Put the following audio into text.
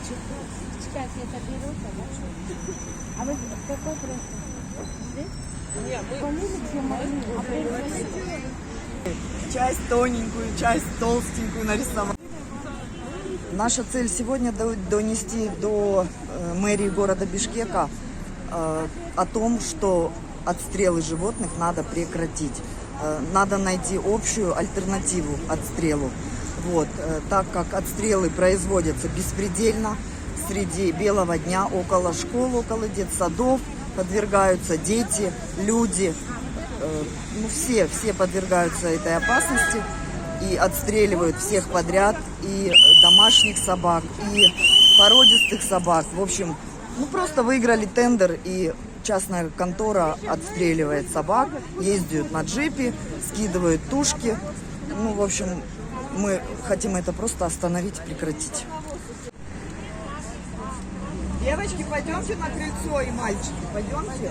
Сейчас это берут, а вы какой проект? Часть тоненькую, часть толстенькую нарисовать. Наша цель сегодня донести до мэрии города Бишкека о том, что отстрелы животных надо прекратить. Надо найти общую альтернативу отстрелу. Вот, так как отстрелы производятся беспредельно, среди белого дня около школ, около детсадов подвергаются дети, люди. Все подвергаются этой опасности и отстреливают всех подряд, и домашних собак, и породистых собак. В общем, просто выиграли тендер, и частная контора отстреливает собак, ездят на джипе, скидывают тушки. В общем, мы хотим это просто остановить, прекратить. Девочки, пойдемте на крыльцо, и мальчики, пойдемте.